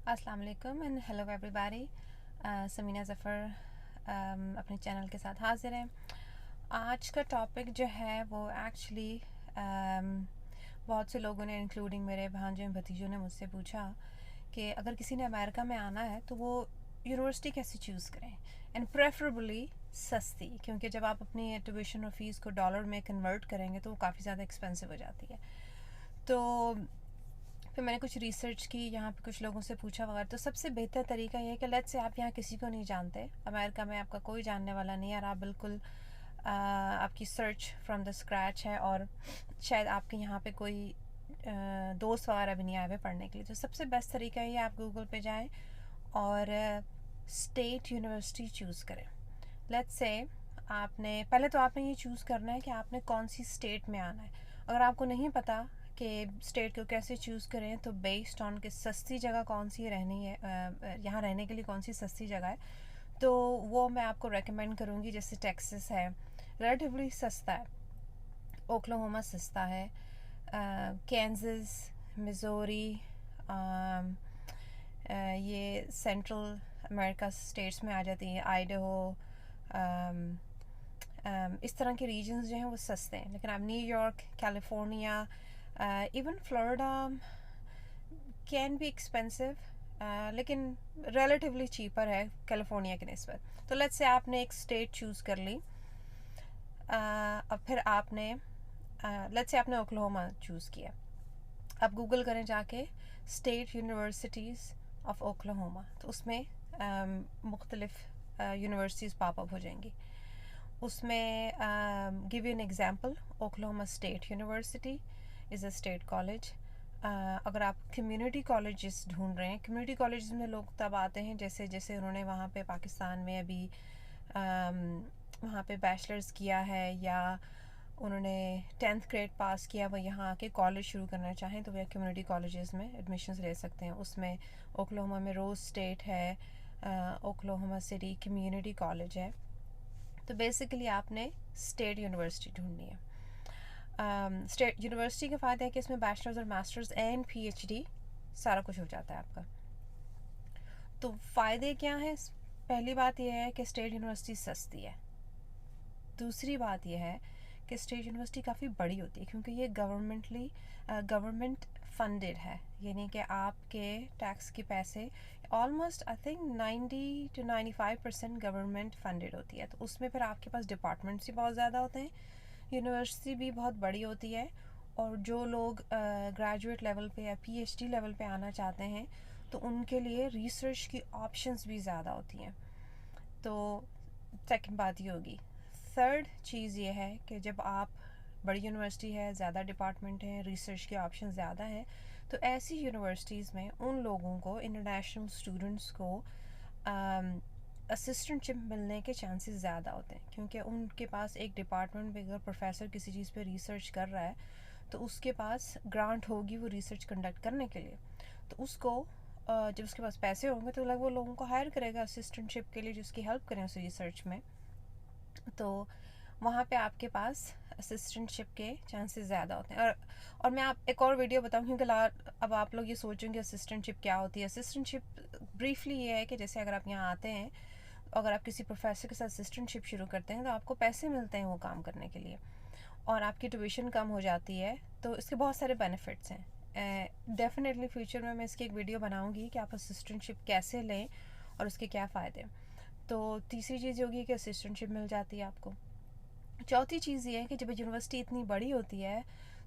अस्सलाम वालेकुम and hello everybody. Sameena Zafar अपने चैनल के साथ हाज़िर हैं। आज का टॉपिक जो है वो एक्चुअली बहुत से लोगों ने इंक्लूडिंग मेरे भांजे और भतीजों ने मुझसे पूछा कि अगर किसी ने अमेरिका में आना है तो वो यूनिवर्सिटी कैसे चूज़ करें एंड प्रेफरेबली सस्ती, क्योंकि जब आप अपनी ट्यूशन और फ़ीस को डॉलर में कन्वर्ट करेंगे तो वो काफ़ी ज़्यादा एक्सपेंसिव हो जाती है। तो फिर मैंने कुछ रिसर्च की, यहाँ पे कुछ लोगों से पूछा वगैरह। तो सबसे बेहतर तरीका ये है कि लेट्स से आप यहाँ किसी को नहीं जानते, अमेरिका में आपका कोई जानने वाला नहीं है और आप बिल्कुल आपकी सर्च फ्रॉम द स्क्रैच है और शायद आपके यहाँ पे कोई दोस्त वगैरह भी नहीं आए हुए पढ़ने के लिए। तो सबसे बेस्ट तरीका ये आप गूगल पे जाएं और स्टेट यूनिवर्सिटी चूज़ करें। लेट्स से आपने पहले तो आपने ये चूज़ करना है कि आपने कौन सी स्टेट में आना है। अगर आपको नहीं पता कि स्टेट को कैसे चूज़ करें तो बेस्ड ऑन कि सस्ती जगह कौन सी रहनी है, यहाँ रहने के लिए कौन सी सस्ती जगह है, तो वो मैं आपको रेकमेंड करूँगी। जैसे टेक्सास है, रिलेटिवली सस्ता है। ओक्लाहोमा सस्ता है। कैंसस, मिज़ोरी, ये सेंट्रल अमेरिका स्टेट्स में आ जाती हैं। आइडाहो, इस तरह के रीजन्स जो हैं वो सस्ते हैं। लेकिन आप New York, California, even Florida can be expensive, लेकिन रिलेटिवली चीपर है कैलिफोर्निया के निस्बत। तो लेट्स से आपने एक स्टेट चूज़ कर ली, अब फिर आपने लेट्स से आपने ओक्लाहोमा चूज़ किया। अब गूगल करें जाके स्टेट यूनिवर्सिटीज़ ऑफ ओक्लाहोमा, तो उसमें मुख्तलिफ यूनिवर्सिटीज़ पॉपअप हो जाएंगी। उसमें give you an example, Oklahoma state university is a state college. अगर आप कम्युनिटी कॉलेजेस ढूंढ रहे हैं, कम्युनिटी कॉलेज में लोग तब आते हैं जैसे जैसे उन्होंने वहाँ पे पाकिस्तान में अभी वहाँ पे बैचलर्स किया है या उन्होंने 10th ग्रेड पास किया, वो यहाँ आके कॉलेज शुरू करना चाहें तो वे कम्युनिटी कॉलेजेस में एडमिशन्स ले सकते हैं। उसमें ओक्लाहोमा में रोज स्टेट है, ओक्लाहोमा सिटी कम्युनिटी कॉलेज है। तो बेसिकली आपने स्टेट यूनिवर्सिटी ढूंढनी है। स्टेट यूनिवर्सिटी का फ़ायदा है कि इसमें बैचलर्स और मास्टर्स एंड PhD सारा कुछ हो जाता है आपका। तो फ़ायदे क्या हैं? पहली बात यह है कि स्टेट यूनिवर्सिटी सस्ती है। दूसरी बात यह है कि स्टेट यूनिवर्सिटी काफ़ी बड़ी होती है क्योंकि ये गवर्नमेंट फंडेड है, यानी कि आपके टैक्स के पैसे almost I think 90 to 95% government funded होती है। तो उसमें फिर आपके पास डिपार्टमेंट्स भी बहुत ज़्यादा होते हैं, यूनिवर्सिटी भी बहुत बड़ी होती है, और जो लोग ग्रेजुएट लेवल पे या PhD लेवल पे आना चाहते हैं तो उनके लिए रिसर्च की ऑप्शंस भी ज़्यादा होती हैं। तो सेकंड बात ये होगी। थर्ड चीज़ ये है कि जब आप बड़ी यूनिवर्सिटी है, ज़्यादा डिपार्टमेंट हैं, रिसर्च के ऑप्शन ज़्यादा हैं, तो ऐसी यूनिवर्सिटीज़ में उन लोगों को, इंटरनेशनल स्टूडेंट्स को असिस्टेंटशिप मिलने के चांसेस ज़्यादा होते हैं, क्योंकि उनके पास एक डिपार्टमेंट में अगर प्रोफेसर किसी चीज़ पे रिसर्च कर रहा है तो उसके पास ग्रांट होगी वो रिसर्च कंडक्ट करने के लिए। तो उसको जब उसके पास पैसे होंगे तो वो लोगों को हायर करेगा असिस्टेंटशिप के लिए, जिसकी हेल्प करें उस रिसर्च में। तो वहाँ पे आपके पास असिस्टेंटशिप के चांसेस ज़्यादा होते हैं। और मैं आप एक और वीडियो बताऊँ, क्योंकि अब आप लोग ये सोचेंगे असिस्टेंटशिप क्या होती है। असिस्टेंटशिप ब्रीफली ये है कि जैसे अगर आप यहाँ आते हैं, अगर आप किसी प्रोफेसर के साथ असिस्टेंटशिप शुरू करते हैं तो आपको पैसे मिलते हैं वो काम करने के लिए, और आपकी ट्यूशन कम हो जाती है। तो इसके बहुत सारे बेनिफिट्स हैं। डेफिनेटली फ्यूचर में मैं इसकी एक वीडियो बनाऊंगी कि आप असिस्टेंटशिप कैसे लें और उसके क्या फ़ायदे। तो तीसरी चीज़ होगी कि असिस्टेंटशिप मिल जाती है आपको। चौथी चीज़ ये है कि जब यूनिवर्सिटी इतनी बड़ी होती है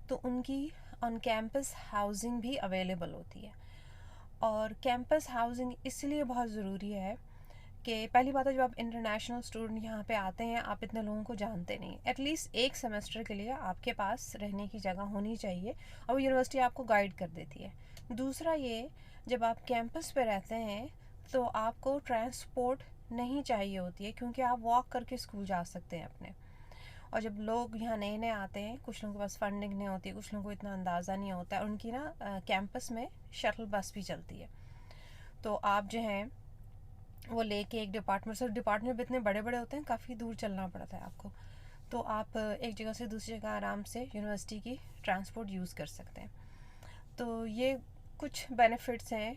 तो उनकी ऑन कैंपस हाउसिंग भी अवेलेबल होती है, और कैंपस हाउसिंग इसलिए बहुत ज़रूरी है कि पहली बात है, जब आप इंटरनेशनल स्टूडेंट यहाँ पे आते हैं आप इतने लोगों को जानते नहीं, एटलीस्ट एक सेमेस्टर के लिए आपके पास रहने की जगह होनी चाहिए और वो यूनिवर्सिटी आपको गाइड कर देती है। दूसरा ये, जब आप कैंपस पे रहते हैं तो आपको ट्रांसपोर्ट नहीं चाहिए होती है, क्योंकि आप वॉक करके स्कूल जा सकते हैं अपने। और जब लोग यहाँ नए नए आते हैं, कुछ लोगों के पास फंडिंग नहीं होती, कुछ लोगों को इतना अंदाज़ा नहीं होता है, उनकी ना कैंपस में शटल बस भी चलती है। तो आप जो हैं वो लेके एक डिपार्टमेंट भी इतने बड़े बड़े होते हैं, काफ़ी दूर चलना पड़ता है आपको। तो आप एक जगह से दूसरी जगह आराम से यूनिवर्सिटी की ट्रांसपोर्ट यूज़ कर सकते हैं। तो ये कुछ बेनिफिट्स हैं